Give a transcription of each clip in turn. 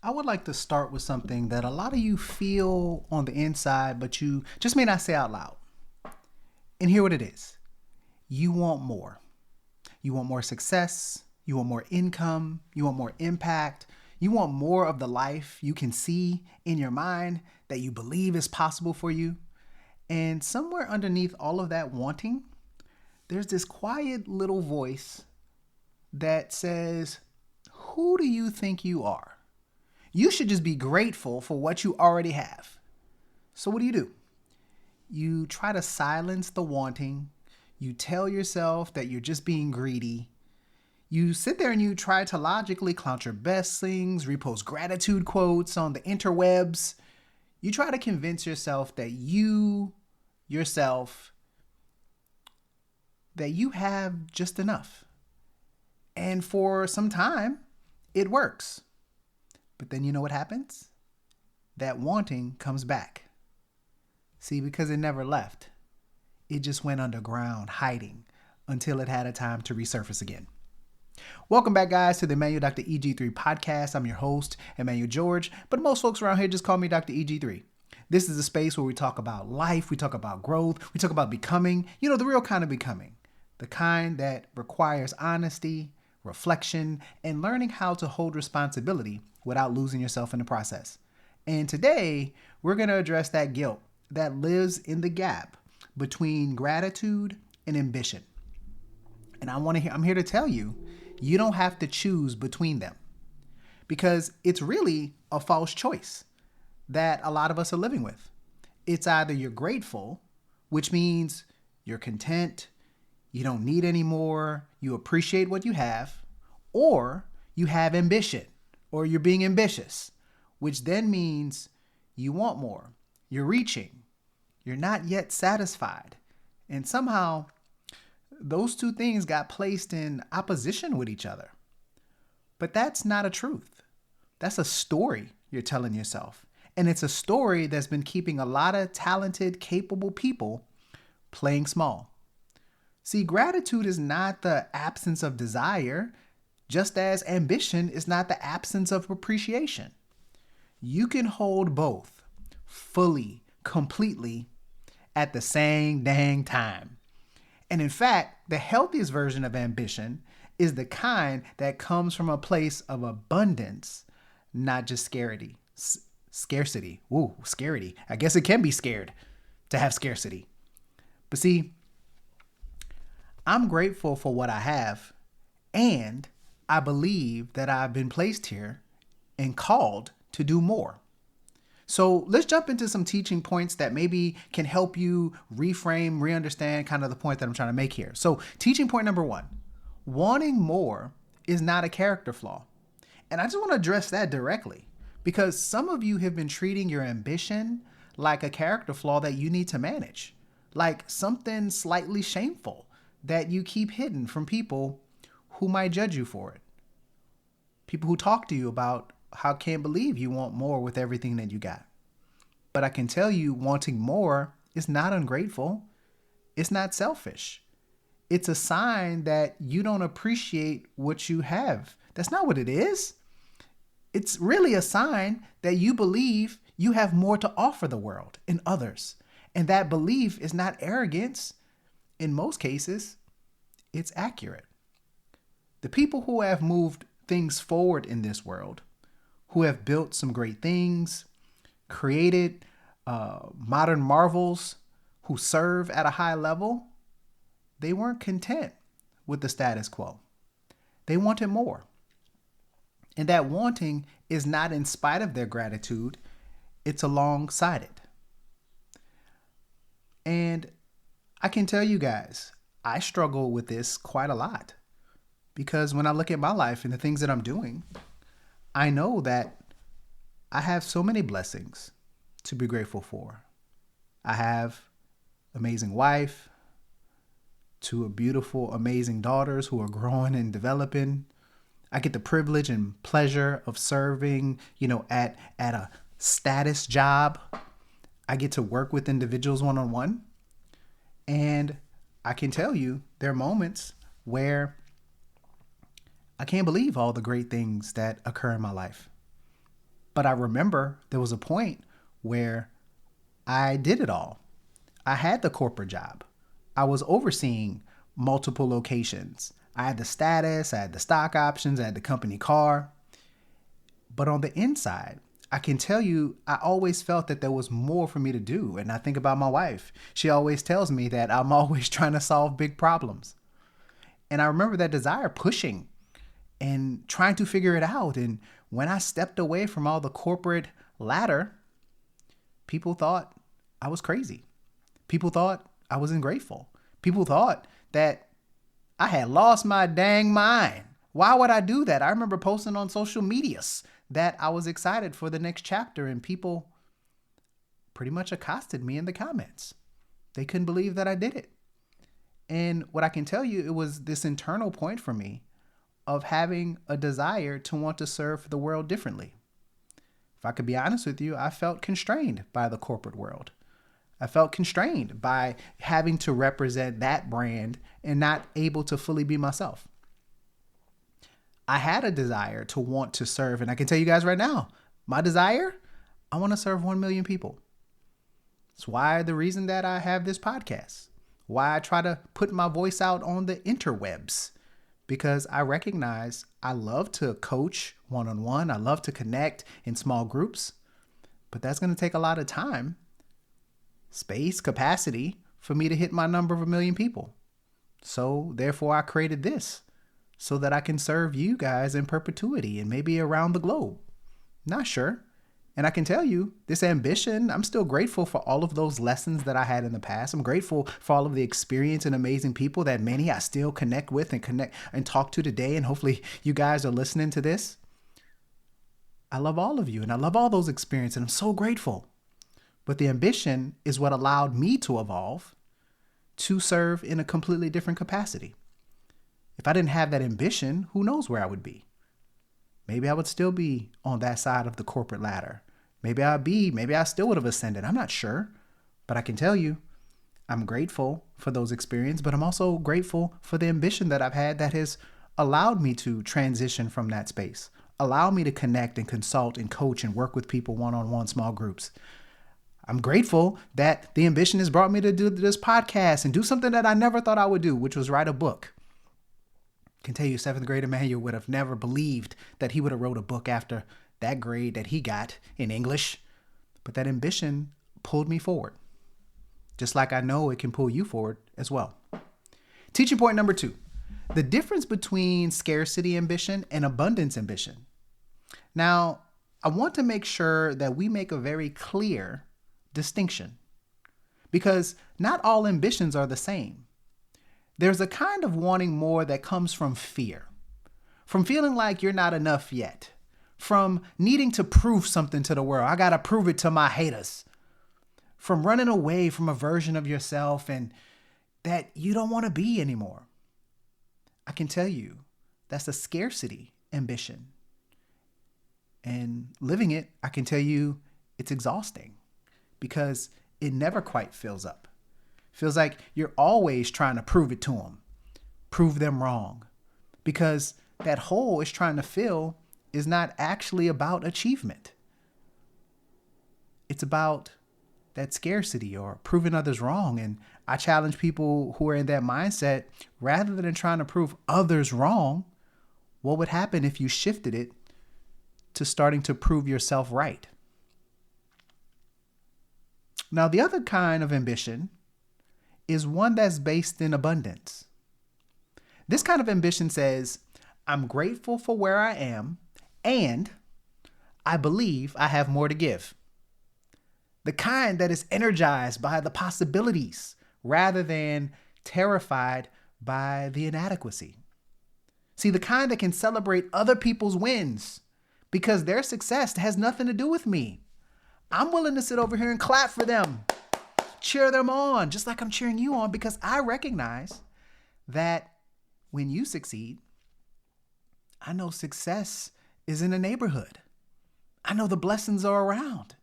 I would like to start with something that a lot of you feel on the inside, but you just may not say out loud. And here what it is. You want more. You want more success. You want more income. You want more impact. You want more of the life you can see in your mind that you believe is possible for you. And somewhere underneath all of that wanting, there's this quiet little voice that says, who do you think you are? You should just be grateful for what you already have. So what do? You try to silence the wanting. You tell yourself that you're just being greedy. You sit there and you try to logically count your blessings, repost gratitude quotes on the interwebs. You try to convince yourself that yourself, that you have just enough. And for some time, it works. But then you know what happens? That wanting comes back. See, because it never left. It just went underground, hiding, until it had a time to resurface again. Welcome back, guys, to the Emmanuel Dr. EG3 podcast. I'm your host, Emmanuel George, but most folks around here just call me Dr. EG3. This is a space where we talk about life, we talk about growth, we talk about becoming, the real kind of becoming, the kind that requires honesty, reflection, and learning how to hold responsibility without losing yourself in the process. And today, we're going to address that guilt that lives in the gap between gratitude and ambition. And I'm here to tell you, you don't have to choose between them, because it's really a false choice that a lot of us are living with. It's either you're grateful, which means you're content, you don't need any more, you appreciate what you have, or you have ambition, or you're being ambitious, which then means you want more, you're reaching, you're not yet satisfied. And somehow those two things got placed in opposition with each other. But that's not a truth. That's a story you're telling yourself. And it's a story that's been keeping a lot of talented, capable people playing small. See, gratitude is not the absence of desire, just as ambition is not the absence of appreciation. You can hold both fully, completely, at the same dang time. And in fact, the healthiest version of ambition is the kind that comes from a place of abundance, not just scarcity. Scarcity. Ooh, scarcity. I guess it can be scared to have scarcity. But see, I'm grateful for what I have, and I believe that I've been placed here and called to do more. So let's jump into some teaching points that maybe can help you reframe, re-understand kind of the point that I'm trying to make here. So teaching point number 1, wanting more is not a character flaw. And I just want to address that directly, because some of you have been treating your ambition like a character flaw that you need to manage, like something slightly shameful that you keep hidden from people who might judge you for it. People who talk to you about how can't believe you want more with everything that you got. But I can tell you, wanting more is not ungrateful. It's not selfish. It's a sign that you don't appreciate what you have. That's not what it is. It's really a sign that you believe you have more to offer the world and others. And that belief is not arrogance. In most cases, it's accurate. The people who have moved things forward in this world, who have built some great things, created modern marvels, who serve at a high level, they weren't content with the status quo. They wanted more. And that wanting is not in spite of their gratitude, it's alongside it. And I can tell you guys, I struggle with this quite a lot, because when I look at my life and the things that I'm doing, I know that I have so many blessings to be grateful for. I have an amazing wife, 2 beautiful, amazing daughters who are growing and developing. I get the privilege and pleasure of serving, at a status job. I get to work with individuals one-on-one. And I can tell you, there are moments where I can't believe all the great things that occur in my life. But I remember there was a point where I did it all. I had the corporate job. I was overseeing multiple locations. I had the status, I had the stock options, I had the company car. But on the inside, I can tell you, I always felt that there was more for me to do. And I think about my wife. She always tells me that I'm always trying to solve big problems. And I remember that desire pushing and trying to figure it out. And when I stepped away from all the corporate ladder, people thought I was crazy. People thought I was ungrateful. People thought that I had lost my dang mind. Why would I do that? I remember posting on social medias that I was excited for the next chapter, and people pretty much accosted me in the comments. They couldn't believe that I did it. And what I can tell you, it was this internal point for me of having a desire to want to serve the world differently. If I could be honest with you, I felt constrained by the corporate world. I felt constrained by having to represent that brand and not able to fully be myself. I had a desire to want to serve, and I can tell you guys right now, my desire, I want to serve 1 million people. It's why the reason that I have this podcast, why I try to put my voice out on the interwebs, because I recognize I love to coach one-on-one. I love to connect in small groups, but that's going to take a lot of time, space, capacity for me to hit my number of 1 million people. So therefore I created this so that I can serve you guys in perpetuity and maybe around the globe. Not sure. And I can tell you this ambition, I'm still grateful for all of those lessons that I had in the past. I'm grateful for all of the experience and amazing people that many I still connect with and talk to today. And hopefully you guys are listening to this. I love all of you and I love all those experiences and I'm so grateful. But the ambition is what allowed me to evolve to serve in a completely different capacity. If I didn't have that ambition, who knows where I would be? Maybe I would still be on that side of the corporate ladder. Maybe I still would have ascended. I'm not sure, but I can tell you, I'm grateful for those experiences, but I'm also grateful for the ambition that I've had that has allowed me to transition from that space, allow me to connect and consult and coach and work with people one-on-one small groups. I'm grateful that the ambition has brought me to do this podcast and do something that I never thought I would do, which was write a book. I can tell you 7th grade Emmanuel would have never believed that he would have wrote a book after that grade that he got in English. But that ambition pulled me forward, just like I know it can pull you forward as well. Teaching point number 2, the difference between scarcity ambition and abundance ambition. Now, I want to make sure that we make a very clear distinction because not all ambitions are the same. There's a kind of wanting more that comes from fear, from feeling like you're not enough yet, from needing to prove something to the world. I got to prove it to my haters, from running away from a version of yourself and that you don't want to be anymore. I can tell you that's a scarcity ambition. And living it, I can tell you it's exhausting because it never quite fills up. Feels like you're always trying to prove it to them, prove them wrong, because that hole is trying to fill is not actually about achievement. It's about that scarcity or proving others wrong. And I challenge people who are in that mindset, rather than trying to prove others wrong, what would happen if you shifted it to starting to prove yourself right? Now, the other kind of ambition is one that's based in abundance. This kind of ambition says, I'm grateful for where I am, and I believe I have more to give. The kind that is energized by the possibilities rather than terrified by the inadequacy. See, the kind that can celebrate other people's wins because their success has nothing to do with me. I'm willing to sit over here and clap for them, cheer them on, just like I'm cheering you on, because I recognize that when you succeed, I know success is in the neighborhood. I know the blessings are around.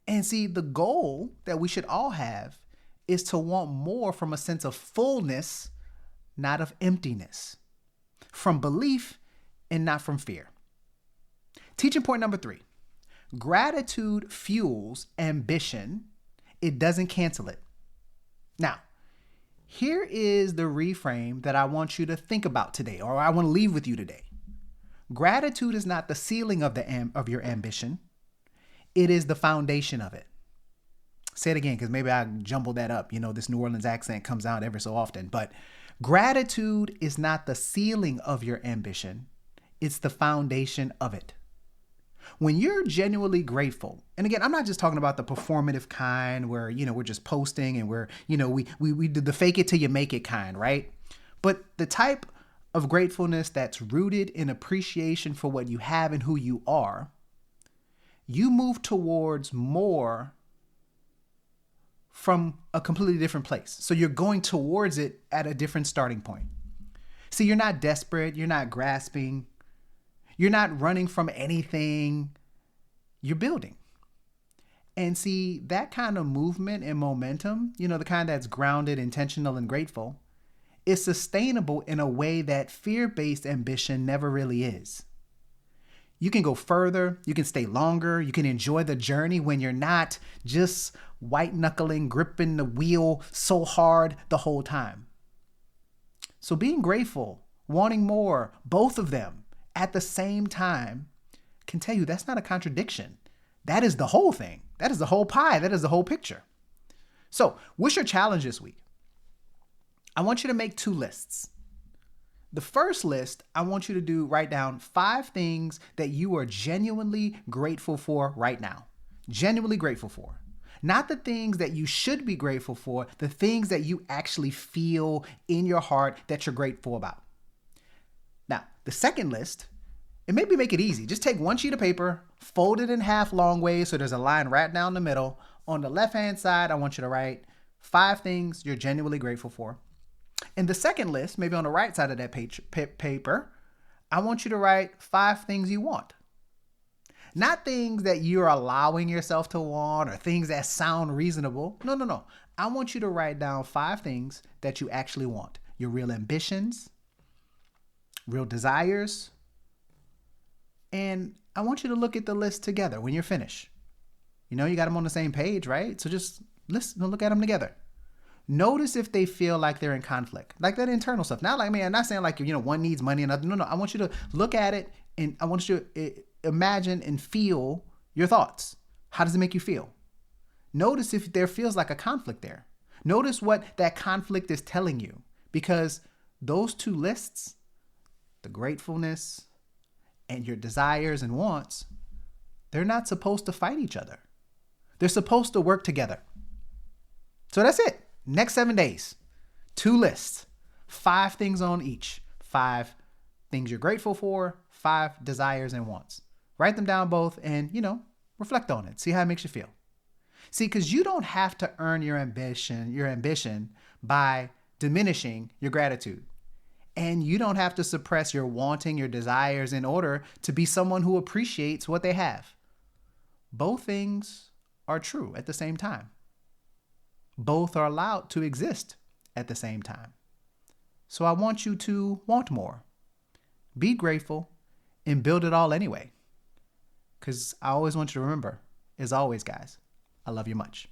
And see, the goal that we should all have is to want more from a sense of fullness, not of emptiness, from belief and not from fear. Teaching point number 3, Gratitude fuels ambition. It doesn't cancel it. Now, here is the reframe that I want you to think about today, or I want to leave with you today. Gratitude is not the ceiling of your ambition. It is the foundation of it. Say it again, because maybe I jumbled that up. This New Orleans accent comes out ever so often. But gratitude is not the ceiling of your ambition. It's the foundation of it. When you're genuinely grateful, and again, I'm not just talking about the performative kind where, we're just posting and we do the fake it till you make it kind, right? But the type of gratefulness that's rooted in appreciation for what you have and who you are, you move towards more from a completely different place. So you're going towards it at a different starting point. See, you're not desperate. You're not grasping. You're not running from anything. You're building. And see, that kind of movement and momentum, the kind that's grounded, intentional, and grateful, is sustainable in a way that fear-based ambition never really is. You can go further, you can stay longer, you can enjoy the journey when you're not just white-knuckling, gripping the wheel so hard the whole time. So being grateful, wanting more, both of them at the same time, can tell you that's not a contradiction. That is the whole thing. That is the whole pie. That is the whole picture. So what's your challenge this week? I want you to make 2 lists. The first list, I want you to write down 5 things that you are genuinely grateful for right now. Genuinely grateful for. Not the things that you should be grateful for, the things that you actually feel in your heart that you're grateful about. Now, the second list, and maybe make it easy. Just take 1 sheet of paper, fold it in half long ways so there's a line right down the middle. On the left-hand side, I want you to write 5 things you're genuinely grateful for. In the second list, maybe on the right side of that paper, I want you to write 5 things you want. Not things that you're allowing yourself to want or things that sound reasonable. No. I want you to write down 5 things that you actually want. Your real ambitions, real desires. And I want you to look at the list together when you're finished. You got them on the same page, right? So just look at them together. Notice if they feel like they're in conflict, like that internal stuff. Not like me. I'm not saying like, one needs money and other. No. I want you to look at it and I want you to imagine and feel your thoughts. How does it make you feel? Notice if there feels like a conflict there. Notice what that conflict is telling you, because those 2 lists, the gratefulness and your desires and wants, they're not supposed to fight each other. They're supposed to work together. So that's it. Next 7 days, 2 lists, 5 things on each, 5 things you're grateful for, 5 desires and wants. Write them down both and, reflect on it. See how it makes you feel. See, because you don't have to earn your ambition by diminishing your gratitude. And you don't have to suppress your wanting, your desires in order to be someone who appreciates what they have. Both things are true at the same time. Both are allowed to exist at the same time. So I want you to want more. Be grateful and build it all anyway. Because I always want you to remember, as always, guys, I love you much.